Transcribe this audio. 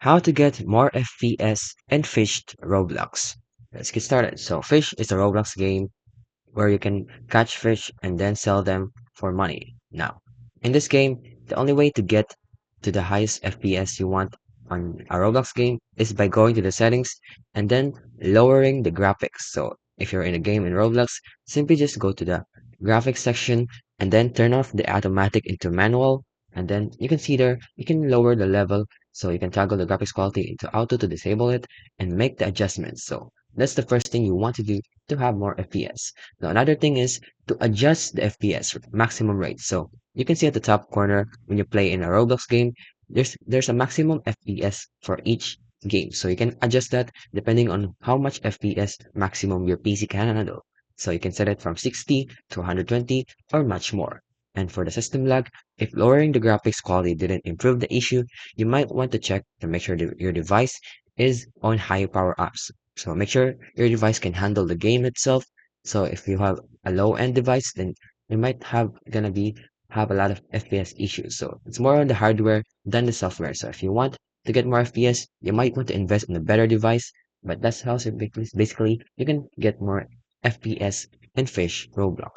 How to get more FPS in Fisch Roblox. Let's get started. So Fish is a Roblox game where you can catch fish and then sell them for money. Now, in this game, the only way to get to the highest FPS you want on a Roblox game is by going to the settings and then lowering the graphics. So if you're in a game in Roblox, simply just go to the graphics section and then turn off the automatic into manual. And then you can see there, you can lower the level so you can toggle the graphics quality into auto to disable it and make the adjustments. So that's the first thing you want to do to have more FPS. Now, another thing is to adjust the FPS maximum rate. So you can see at the top corner when you play in a Roblox game, there's a maximum FPS for each game. So you can adjust that depending on how much FPS maximum your PC can handle. So you can set it from 60 to 120 or much more. And for the system lag, if lowering the graphics quality didn't improve the issue, you might want to check to make sure that your device is on high power apps. So make sure your device can handle the game itself. So if you have a low end device, then you might have a lot of FPS issues. So it's more on the hardware than the software. So if you want to get more FPS, you might want to invest in a better device. But that's how basically you can get more FPS in Fish Roblox.